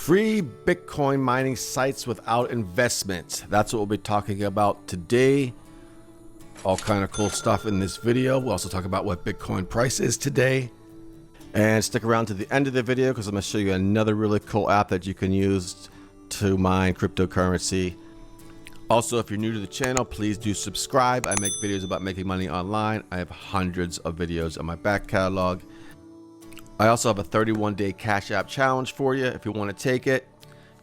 Free Bitcoin mining sites without investment. That's what we'll be talking about today. All kind of cool stuff in this video. We'll also talk about what Bitcoin price is today. And stick around to the end of the video because I'm going to show you another really cool app that you can use to mine cryptocurrency. Also, if you're new to the channel, please do subscribe. I make videos about making money online. I have hundreds of videos on my back catalog. I also have a 31-day Cash App challenge for you. If you want to take it,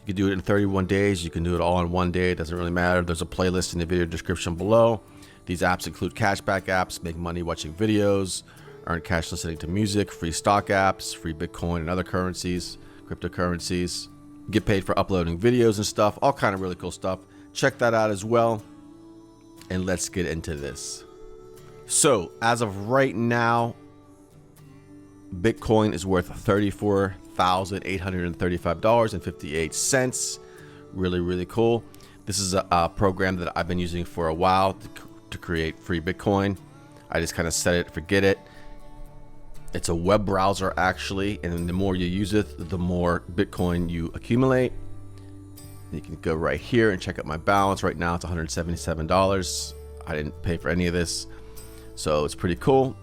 you can do it in 31 days. You can do it all in one day. It doesn't really matter. There's a playlist in the video description below. These apps include cashback apps, make money watching videos, earn cash listening to music, free stock apps, free Bitcoin and other currencies, cryptocurrencies, get paid for uploading videos and stuff, all kind of really cool stuff. Check that out as well. And let's get into this. So as of right now, Bitcoin is worth $34,835.58. Really cool. This is a program that I've been using for a while to create free Bitcoin. I just kind of set it, forget it. It's a web browser actually, and the more you use it, the more Bitcoin you accumulate. You can go right here and check out my balance. Right now it's $177. I didn't pay for any of this, so it's pretty cool.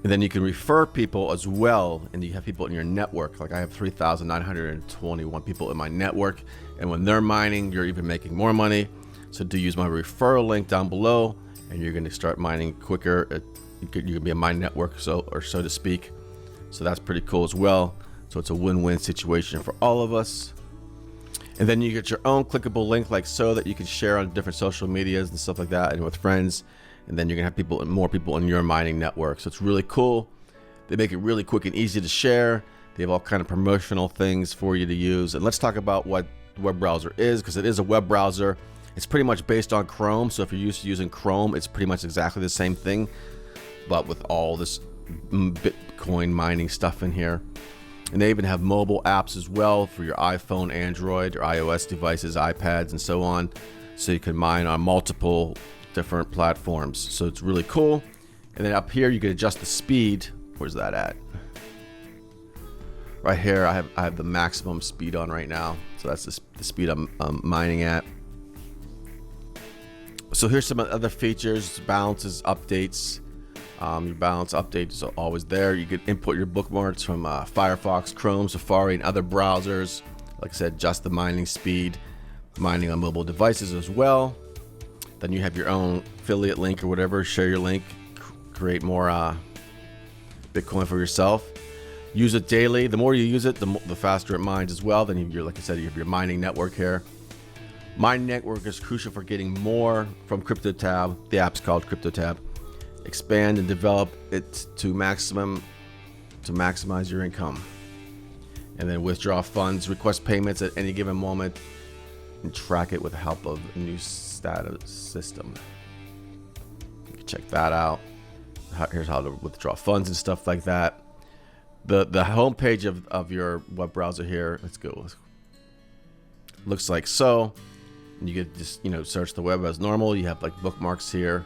And then you can refer people as well, and you have people in your network. Like I have 3,921 people in my network, and when they're mining, you're even making more money. So do use my referral link down below, and you're going to start mining quicker. You can be in my network, so to speak. So that's pretty cool as well. So it's a win-win situation for all of us. And then you get your own clickable link like so that you can share on different social medias and stuff like that, and with friends. And then you're gonna have more people in your mining network. So it's really cool. They make it really quick and easy to share. They have all kind of promotional things for you to use. And let's talk about what web browser is, because it is a web browser. It's pretty much based on Chrome. So if you're used to using Chrome, it's pretty much exactly the same thing, but with all this Bitcoin mining stuff in here. And they even have mobile apps as well for your iPhone, Android, or iOS devices, iPads, and so on. So you can mine on multiple different platforms. So it's really cool. And then up here you can adjust the speed. Where's that at? Right here I have the maximum speed on right now. So that's the speed I'm mining at. So here's some other features. Balances, updates. Your balance update is always there. You can input your bookmarks from Firefox, Chrome, Safari, and other browsers. Like I said, adjust the mining speed, mining on mobile devices as well. Then you have your own affiliate link or whatever. Share your link, create more Bitcoin for yourself. Use it daily. The more you use it, the faster it mines as well. Then you're, like I said, you have your mining network here. Mining network is crucial for getting more from CryptoTab. The app's called CryptoTab. Expand and develop it to maximize your income. And then withdraw funds, request payments at any given moment, and track it with the help of a new status system. You can check that out. Here's how to withdraw funds and stuff like that. The home page of your web browser here, let's go, looks like so. And you could just search the web as normal. You have like bookmarks here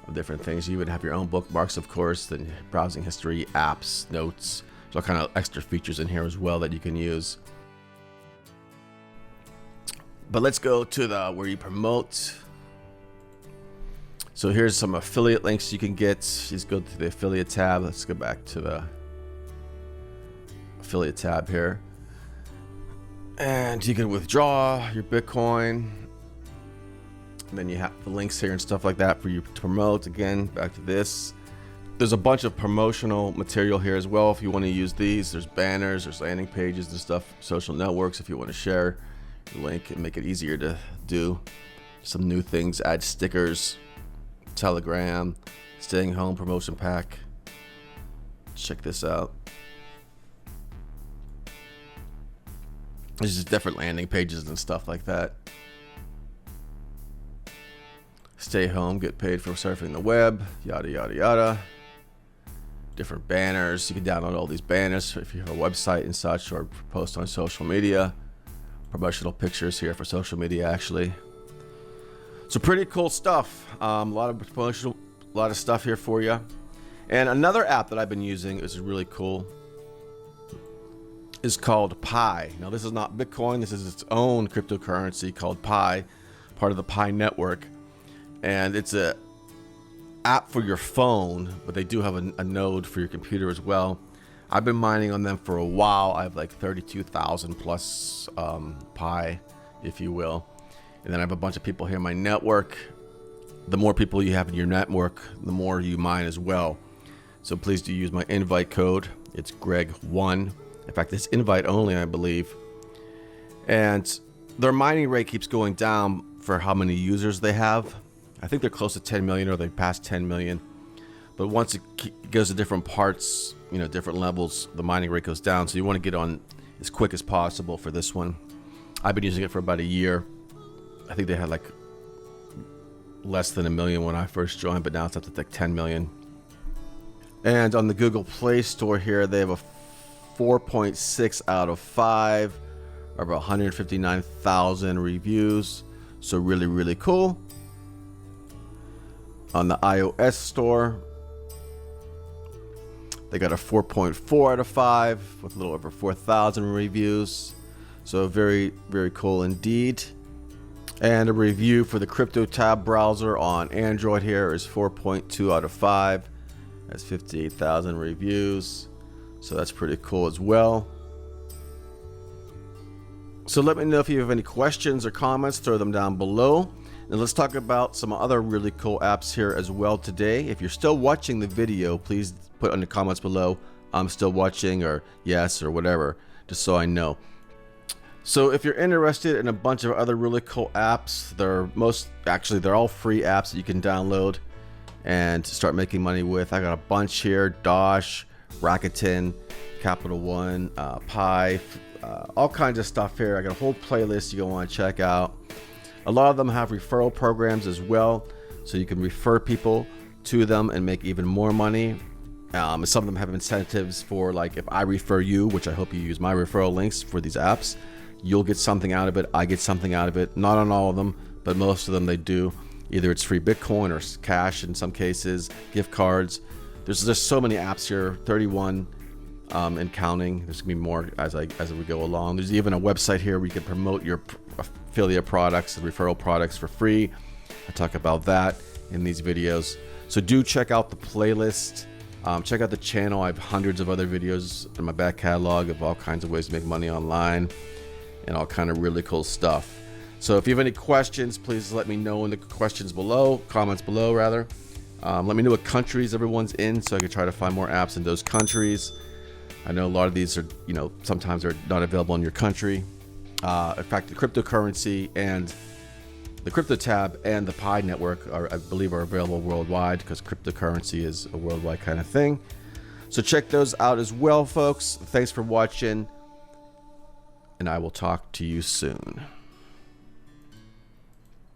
of different things. You would have your own bookmarks, of course, then browsing history, apps, notes. There's all kind of extra features in here as well that you can use. But let's go to where you promote. So here's some affiliate links you can get. Just go to the affiliate tab. Let's go back to the affiliate tab here. And you can withdraw your Bitcoin. And then you have the links here and stuff like that for you to promote. Again, back to this. There's a bunch of promotional material here as well if you want to use these. There's banners, there's landing pages and stuff, social networks if you want to share your link and make it easier to do. Some new things, add stickers, Telegram, staying home promotion pack. Check this out. There's just different landing pages and stuff like that. Stay home, get paid for surfing the web, yada yada yada. Different banners. You can download all these banners if you have a website and such, or post on social media. Promotional pictures here for social media actually. So pretty cool stuff. A lot of promotional, a lot of stuff here for you. And another app that I've been using is really cool. is called Pi. Now this is not Bitcoin, this is its own cryptocurrency called Pi, part of the Pi network. And it's a app for your phone, but they do have a node for your computer as well. I've been mining on them for a while. I have like 32,000 plus Pi, if you will. And then I have a bunch of people here in my network. The more people you have in your network, the more you mine as well. So please do use my invite code. It's Greg1. In fact, it's invite only, I believe. And their mining rate keeps going down for how many users they have. I think they're close to 10 million, or they passed 10 million. But once it goes to different parts, you know, different levels, the mining rate goes down. So you want to get on as quick as possible for this one. I've been using it for about a year. I think they had like less than 1 million when I first joined, but now it's up to like 10 million. And on the Google Play Store here, they have a 4.6 out of 5, over 159,000 reviews. So really, really cool. On the iOS store, they got a 4.4 out of 5 with a little over 4,000 reviews. So very, very cool indeed. And a review for the Crypto tab browser on Android here is 4.2 out of 5. That's 58,000 reviews. So that's pretty cool as well. So let me know if you have any questions or comments, throw them down below. And let's talk about some other really cool apps here as well today. If you're still watching the video, please put in the comments below, I'm still watching, or yes, or whatever, just so I know. So if you're interested in a bunch of other really cool apps, they're all free apps that you can download and start making money with. I got a bunch here: Dosh, Rakuten, Capital One, Pi, all kinds of stuff here. I got a whole playlist you want to check out. A lot of them have referral programs as well, so you can refer people to them and make even more money. Some of them have incentives for, like, if I refer you, which I hope you use my referral links for these apps, you'll get something out of it. I get something out of it. Not on all of them, but most of them they do. Either it's free Bitcoin or cash in some cases, gift cards. There's just so many apps here, 31 and counting. There's gonna be more as we go along. There's even a website here where you can promote your affiliate products and referral products for free. I talk about that in these videos. So do check out the playlist. Check out the channel. I have hundreds of other videos in my back catalog of all kinds of ways to make money online and all kind of really cool stuff. So if you have any questions, please let me know in the comments below rather. Let me know what countries everyone's in so I can try to find more apps in those countries. I know a lot of these are, sometimes they're not available in your country. In fact, the cryptocurrency and the Crypto tab and the Pi network I believe are available worldwide, because cryptocurrency is a worldwide kind of thing. So check those out as well, folks. Thanks for watching, and I will talk to you soon.